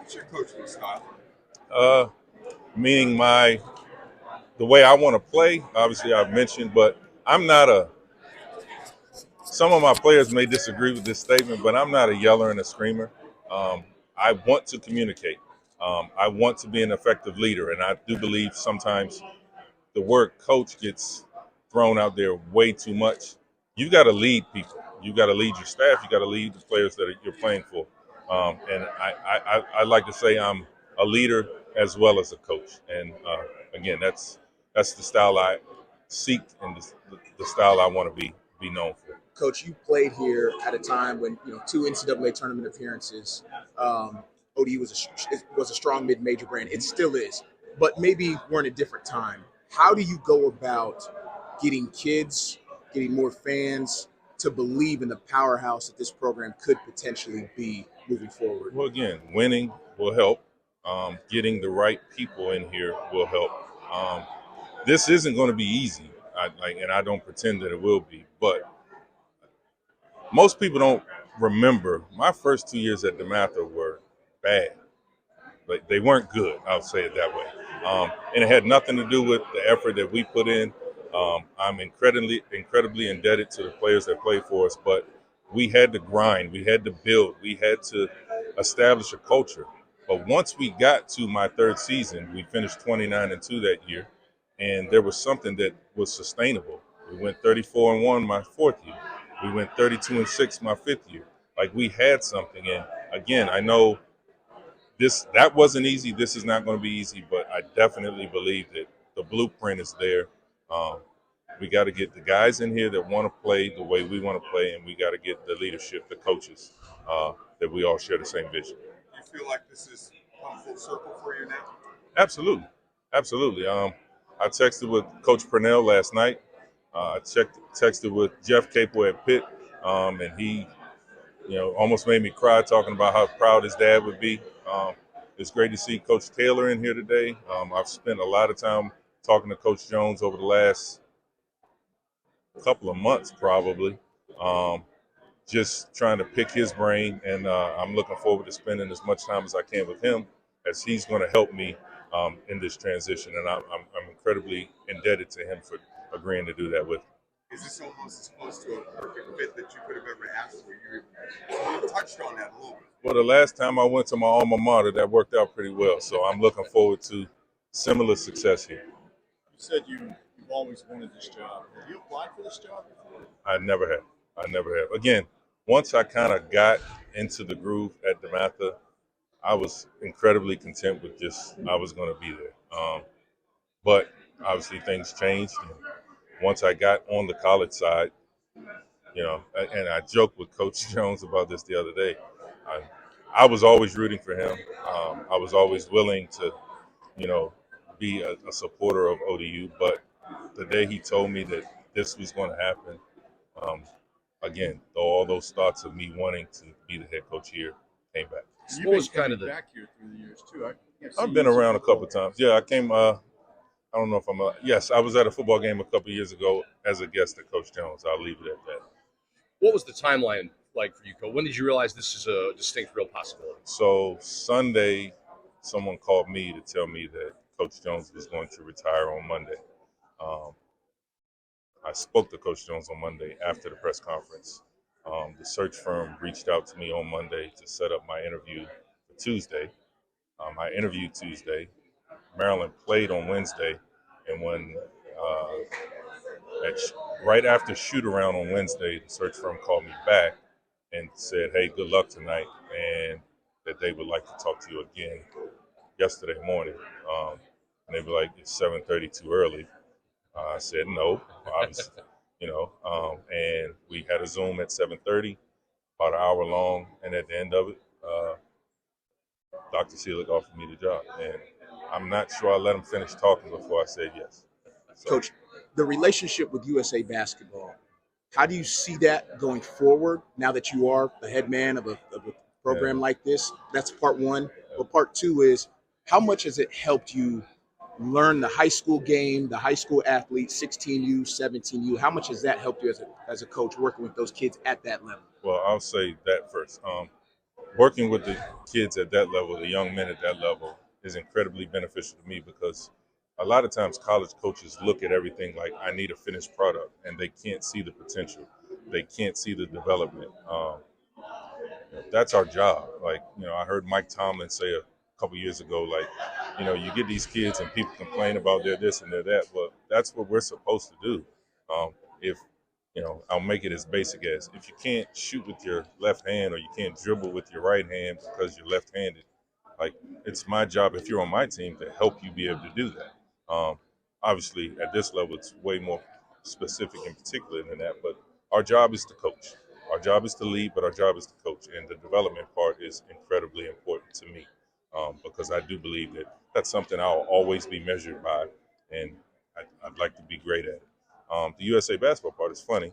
What's your coaching style? Uh, Meaning the way I want to play. Obviously, I've mentioned, but I'm not a. Some of my players may disagree with this statement, but I'm not a yeller and a screamer. Um, I want to communicate. I want to be an effective leader, and I do believe sometimes the word coach gets thrown out there way too much. You got to lead people. You got to lead your staff. You got to lead the players that you're playing for. And I like to say I'm a leader as well as a coach. And again, that's the style I seek and the style I want to be known for. Coach, you played here at a time when two NCAA tournament appearances. ODU was a strong mid-major brand. It still is, but maybe we're in a different time. How do you go about getting kids, getting more fans to believe in the powerhouse that this program could potentially be moving forward? Well, again, winning will help. Getting the right people in here will help. Um, this isn't going to be easy, and I don't pretend that it will be. But most people don't remember my first 2 years at DeMatha were bad. Like they weren't good. I'll say it that way. And it had nothing to do with the effort that we put in. I'm incredibly indebted to the players that played for us, but we had to grind, we had to build, we had to establish a culture. But once we got to my third season, we finished 29-2 that year, and there was something that was sustainable. We went 34-1 my fourth year. We went 32-6 my fifth year. Like we had something, and again, I know that wasn't easy. This is not going to be easy, but I definitely believe that the blueprint is there. Um, we got to get the guys in here that want to play the way we want to play, and we got to get the leadership, the coaches, that we all share the same vision. Do you feel like this is come full circle for you now? Absolutely, absolutely. I texted with Coach Purnell last night. Texted with Jeff Capel at Pitt, and he almost made me cry talking about how proud his dad would be. It's great to see Coach Taylor in here today. I've spent a lot of time talking to Coach Jones over the last couple of months, probably, just trying to pick his brain, and I'm looking forward to spending as much time as I can with him, as he's going to help me in this transition, and I'm incredibly indebted to him for agreeing to do that with me. Is this almost as close to a perfect fit that you could have ever asked for? You touched on that a little bit. Well, the last time I went to my alma mater, that worked out pretty well, so I'm looking forward to similar success here. You said you've always wanted this job. Have you applied for this job before? I never have. I never have. Again, once I kind of got into the groove at DeMatha, I was incredibly content with just I was going to be there. But obviously things changed. And once I got on the college side, and I joked with Coach Jones about this the other day. I was always rooting for him. I was always willing to, be a supporter of ODU. But the day he told me that this was going to happen, again, all those thoughts of me wanting to be the head coach here came back. You've been kind of back here through the years too. I've been around a couple of times. Yeah, I came. I don't know if I'm. Yes, I was at a football game a couple of years ago as a guest at Coach Jones. I'll leave it at that. What was the timeline like for you, Coach? When did you realize this is a distinct, real possibility? So Sunday, someone called me to tell me that Coach Jones was going to retire on Monday. I spoke to Coach Jones on Monday after the press conference. The search firm reached out to me on Monday to set up my interview for Tuesday. I interviewed Tuesday. Maryland played on Wednesday, and when right after shoot around on Wednesday, the search firm called me back and said, "Hey, good luck tonight," and that they would like to talk to you again yesterday morning. And they were like, "It's 7:30 too early." I said no, obviously, and we had a Zoom at 7:30, about an hour long, and at the end of it, Dr. Seelig offered me the job, and I'm not sure I let him finish talking before I said yes. So, Coach, the relationship with USA Basketball, how do you see that going forward now that you are the head man of a program like this? That's part one. But part two is, how much has it helped you learn the high school game, the high school athlete, 16U, 17U? How much has that helped you as a coach working with those kids at that level? Well, I'll say that first. working with the kids at that level, the young men at that level, is incredibly beneficial to me because a lot of times college coaches look at everything like I need a finished product, and they can't see the potential. They can't see the development. That's our job. Like, I heard Mike Tomlin say a couple years ago, like, you get these kids and people complain about their this and their that. Well, that's what we're supposed to do. If I'll make it as basic as if you can't shoot with your left hand or you can't dribble with your right hand because you're left-handed, like it's my job if you're on my team to help you be able to do that. Obviously, at this level, it's way more specific and particular than that. But our job is to coach. Our job is to lead, but our job is to coach, and the development part is incredibly important to me because I do believe that that's something I'll always be measured by, and I'd like to be great at it. The USA basketball part is funny.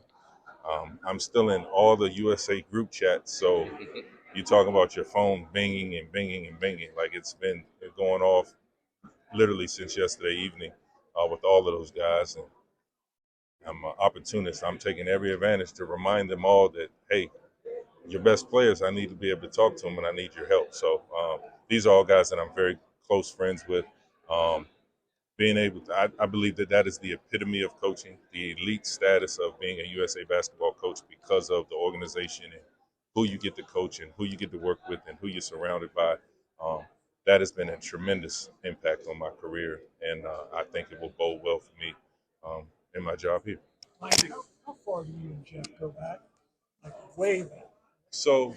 I'm still in all the USA group chats, so you talk about your phone binging and binging and binging. Like it's been going off literally since yesterday evening with all of those guys. And I'm an opportunist. I'm taking every advantage to remind them all that, hey, your best players, I need to be able to talk to them and I need your help. So these are all guys that I'm very close friends with. Being able to, I believe that that is the epitome of coaching, the elite status of being a USA basketball coach because of the organization and who you get to coach and who you get to work with and who you're surrounded by. That has been a tremendous impact on my career, and I think it will bode well for me in my job here. Mike, how far do you and Jeff go back? Like way back. So,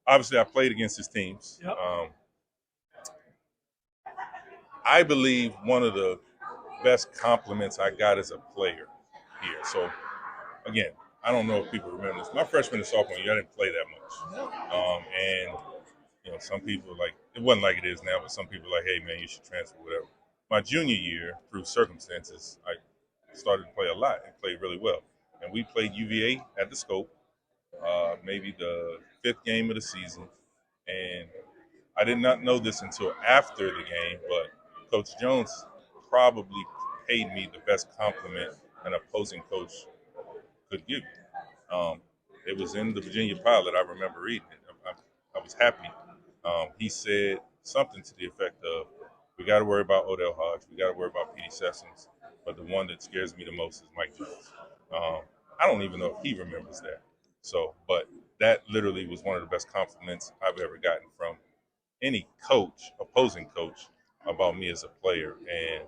obviously, I played against his teams. Yep. I believe one of the best compliments I got as a player here. So, again, I don't know if people remember this. My freshman and sophomore year, I didn't play that much. And, some people it wasn't like it is now, but some people like, hey, man, you should transfer, whatever. My junior year, through circumstances, I started to play a lot and played really well. And we played UVA at the Scope, maybe the 5th game of the season. And I did not know this until after the game, but Coach Jones probably paid me the best compliment an opposing coach could give me. It was in the Virginia Pilot. I remember reading it. I was happy. He said something to the effect of, we got to worry about Odell Hodge. We got to worry about Petey Sessions. But the one that scares me the most is Mike Jones. I don't even know if he remembers that. So, but that literally was one of the best compliments I've ever gotten from any coach, opposing coach, about me as a player. And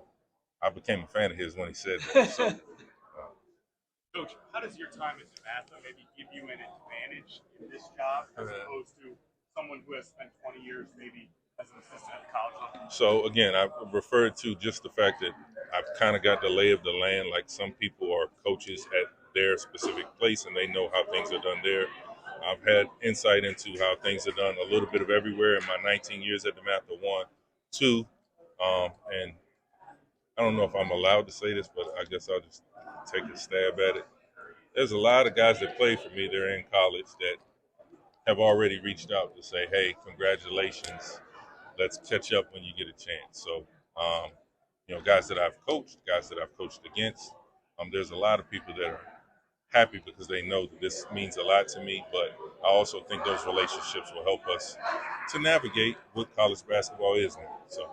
I became a fan of his when he said that. So, Coach, how does your time at DeMatha maybe give you an advantage in this job as opposed to someone who has spent 20 years maybe as an assistant at the college level? So again, I referred to just the fact that I've kind of got the lay of the land. Like some people are coaches at their specific place and they know how things are done there. I've had insight into how things are done a little bit of everywhere in my 19 years at DeMatha. 1, 2, and I don't know if I'm allowed to say this, but I guess I'll just take a stab at it. There's a lot of guys that play for me. They're in college that have already reached out to say, hey, congratulations. Let's catch up when you get a chance. So, guys that I've coached against, there's a lot of people that are happy because they know that this means a lot to me. But I also think those relationships will help us to navigate what college basketball is now. So,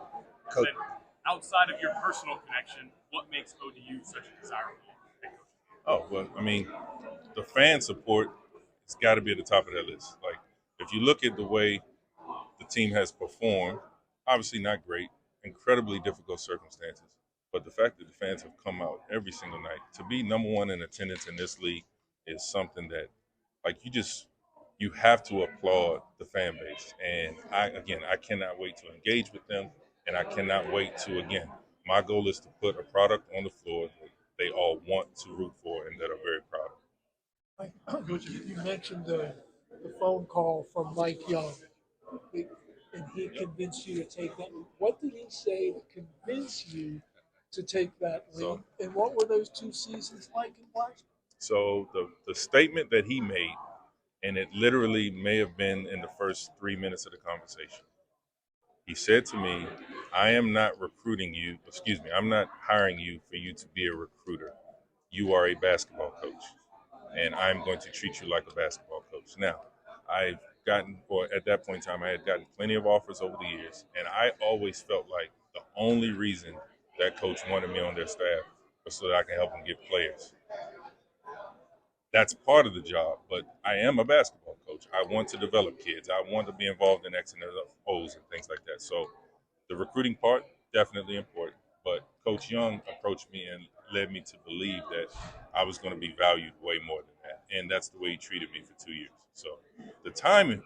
Coach, Outside of your personal connection, what makes ODU such a desirable head coach? oh, well, I mean, the fan support has got to be at the top of that list. Like, if you look at the way the team has performed, obviously not great, incredibly difficult circumstances. But the fact that the fans have come out every single night to be number one in attendance in this league is something that, like, you have to applaud the fan base. And I cannot wait to engage with them, and I cannot wait to, again, my goal is to put a product on the floor that they all want to root for and that are very proud of. Like, Coach, you mentioned the phone call from Mike Young, and he convinced you to take that. What did he say to convince you to take that lead? So- And what were those 2 seasons like in Blacksburg? So the statement that he made, and it literally may have been in the first 3 minutes of the conversation. He said to me, I'm not hiring you for you to be a recruiter. You are a basketball coach, and I'm going to treat you like a basketball coach. coach. Now, I've gotten, or at that point in time, I had gotten plenty of offers over the years, and I always felt like the only reason that coach wanted me on their staff was so that I can help him get players. That's part of the job, but I am a basketball coach. I want to develop kids. I want to be involved in X and O's and things like that. So the recruiting part, definitely important. But Coach Young approached me and led me to believe that I was going to be valued way more than that. And that's the way he treated me for 2 years. So the timing,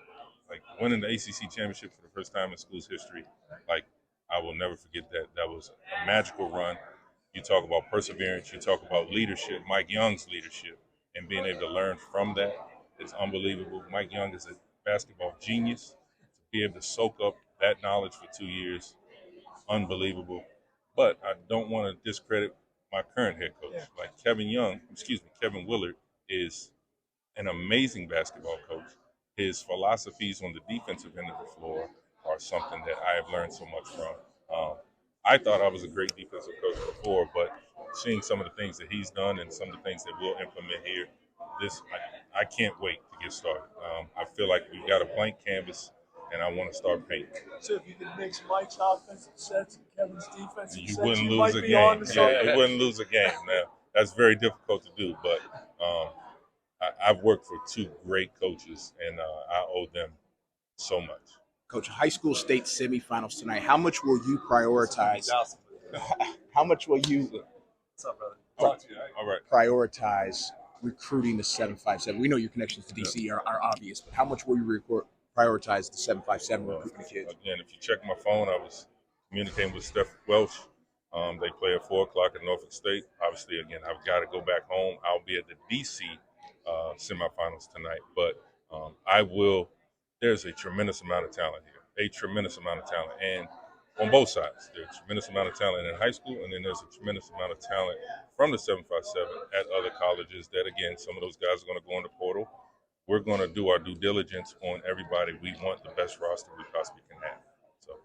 like winning the ACC championship for the first time in school's history, like I will never forget that. That was a magical run. You talk about perseverance. You talk about leadership, Mike Young's leadership, and being able to learn from that is unbelievable. Mike Young is a basketball genius. To be able to soak up that knowledge for 2 years, unbelievable. But I don't want to discredit my current head coach. Like Kevin Willard is an amazing basketball coach. His philosophies on the defensive end of the floor are something that I have learned so much from. I thought I was a great defensive coach before, but seeing some of the things that he's done and some of the things that we'll implement here, I can't wait to get started. I feel like we've got a blank canvas, and I want to start painting. So if you could mix Mike's offensive sets and Kevin's defensive You sets, wouldn't you lose might a be on game. to something. Yeah, you wouldn't lose a game. Now, that's very difficult to do, but I've worked for two great coaches, and I owe them so much. Coach, high school state semifinals tonight. How much will you prioritize? How much will you What's up, brother? All right. prioritize recruiting the 757? We know your connections to DC are obvious, but how much will you prioritize the 757 recruiting kids? Again, if you check my phone, I was communicating with Steph Welsh. They play at 4 o'clock at Norfolk State. Obviously, again, I've got to go back home. I'll be at the DC semifinals tonight, but I will. There's a tremendous amount of talent here, and on both sides. There's a tremendous amount of talent in high school, and then there's a tremendous amount of talent from the 757 at other colleges that, again, some of those guys are going to go in the portal. We're going to do our due diligence on everybody. We want the best roster we possibly can have. So,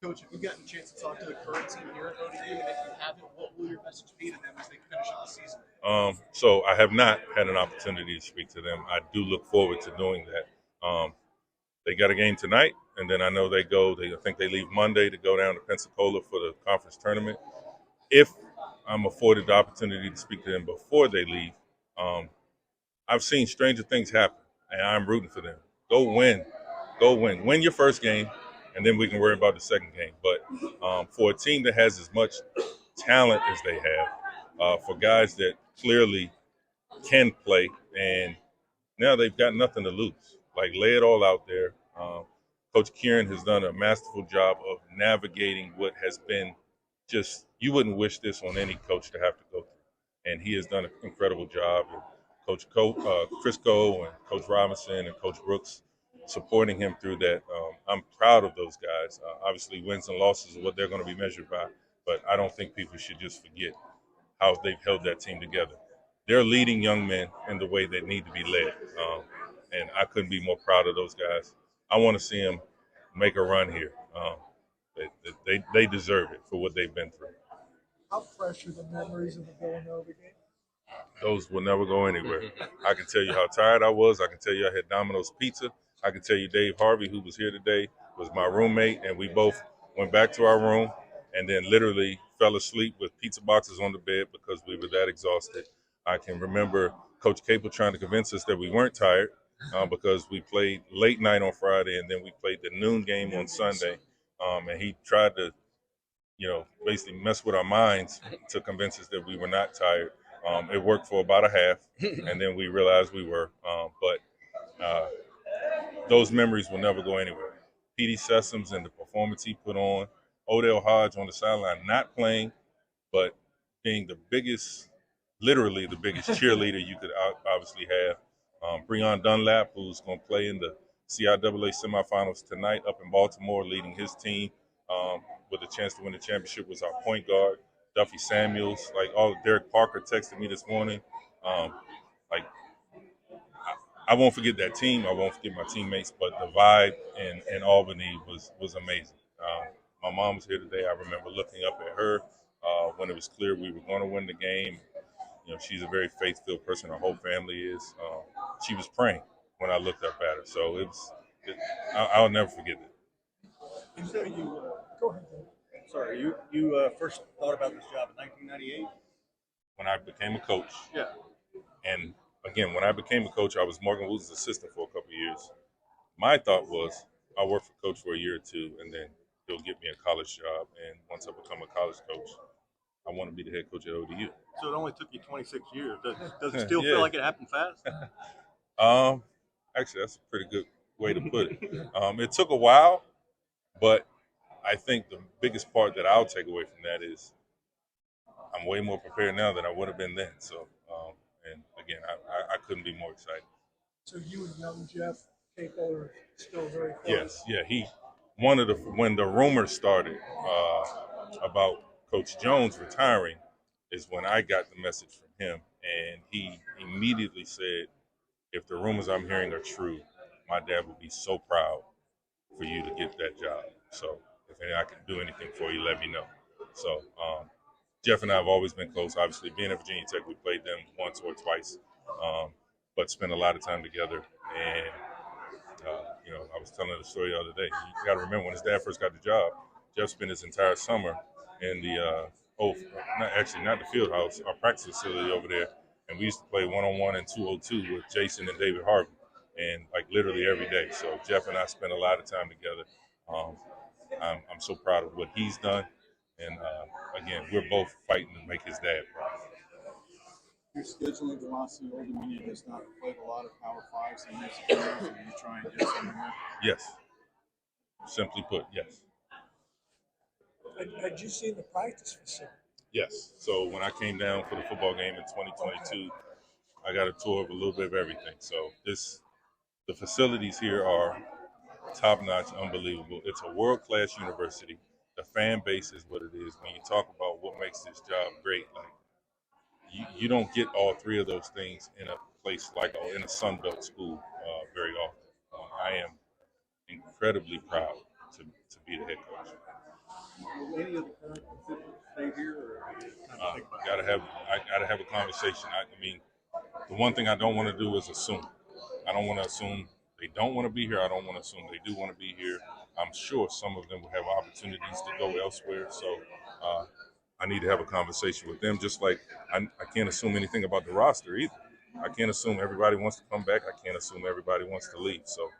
Coach, have you gotten a chance to talk to the current team here at ODU? And if you haven't, what will your message be to them as they finish up the season? So I have not had an opportunity to speak to them. I do look forward to doing that. They got a game tonight, and then I know I think they leave Monday to go down to Pensacola for the conference tournament. If I'm afforded the opportunity to speak to them before they leave, I've seen stranger things happen, and I'm rooting for them. Go win. Win your first game, and then we can worry about the second game. But for a team that has as much talent as they have, for guys that clearly can play, and now they've got nothing to lose. Like, lay it all out there. Coach Kieran has done a masterful job of navigating what has been just, you wouldn't wish this on any coach to have to go through. And he has done an incredible job. And Coach Crisco and Coach Robinson and Coach Brooks supporting him through that. I'm proud of those guys. Obviously, wins and losses are what they're going to be measured by, but I don't think people should just forget how they've held that team together. They're leading young men in the way they need to be led. And I couldn't be more proud of those guys. I want to see them make a run here. They deserve it for what they've been through. How fresh are the memories of the Villanova game? Those will never go anywhere. I can tell you how tired I was. I can tell you I had Domino's Pizza. I can tell you Dave Harvey, who was here today, was my roommate, and we both went back to our room and then literally fell asleep with pizza boxes on the bed because we were that exhausted. I can remember Coach Capel trying to convince us that we weren't tired because we played late night on Friday and then we played the noon game on Sunday. And he tried to, basically mess with our minds to convince us that we were not tired. It worked for about a half, and then we realized we were. But those memories will never go anywhere. Petey Sessoms and the performance he put on, Odell Hodge on the sideline not playing, but being literally the biggest cheerleader you could obviously have. Breon Dunlap, who's going to play in the CIAA semifinals tonight up in Baltimore, leading his team with a chance to win the championship, was our point guard. Duffy Samuels, Derek Parker texted me this morning. I won't forget that team. I won't forget my teammates, but the vibe in Albany was amazing. My mom was here today. I remember looking up at her when it was clear we were going to win the game. She's a very faith-filled person. Her whole family is. She was praying. when I looked up at her. So I'll never forget it. And so you, Go ahead. Dave. Sorry, you first thought about this job in 1998? When I became a coach, Yeah. and again, when I became a coach, I was Morgan Woods' assistant for a couple of years. My thought was I'll work for coach for a year or two, and then he'll get me a college job. And once I become a college coach, I want to be the head coach at ODU. So it only took you 26 years. Does it still Yeah. feel like it happened fast? Actually, that's a pretty good way to put it. It took a while, but I think the biggest part that I'll take away from that is I'm way more prepared now than I would have been then. So, and again, I couldn't be more excited. So you and young Jeff Capel are still very close. Yes, yeah. When the rumors started about Coach Jones retiring, is when I got the message from him, and he immediately said, "If the rumors I'm hearing are true, my dad would be so proud for you to get that job. So if I can do anything for you, let me know." So Jeff and I have always been close. Obviously, being at Virginia Tech, we played them once or twice, but spent a lot of time together. And I was telling the story the other day. You got to remember when his dad first got the job, Jeff spent his entire summer in the not the field house, our practice facility over there, and we used to play 1-on-1 and 2-on-2 with Jason and David Harvey, and like literally every day. So Jeff and I spent a lot of time together. I'm so proud of what he's done, and again, we're both fighting to make his dad proud. Your scheduling velocity, Old Dominion has not played a lot of Power Fives in recent years, and you try and get some here. Yes. Simply put, yes. Had you seen the practice facility? Yes. So when I came down for the football game in 2022, I got a tour of a little bit of everything. So the facilities here are top-notch, unbelievable. It's a world-class university. The fan base is what it is. When you talk about what makes this job great, like you don't get all three of those things in a place like in a Sun Belt school very often. I am incredibly proud to be the head coach. Will any of the current officials stay here, or I gotta have a conversation. I mean, the one thing I don't want to do is assume. I don't want to assume they don't want to be here. I don't want to assume they do want to be here. I'm sure some of them will have opportunities to go elsewhere. So I need to have a conversation with them. Just like I can't assume anything about the roster either. I can't assume everybody wants to come back. I can't assume everybody wants to leave. So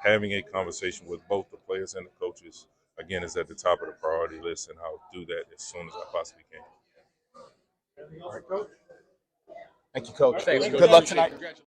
having a conversation with both the players and the coaches, again, is at the top of the priority list, and I'll do that as soon as I possibly can. All right, Coach. Thank you, Coach. Thanks, Good Coach. luck tonight. Congratulations.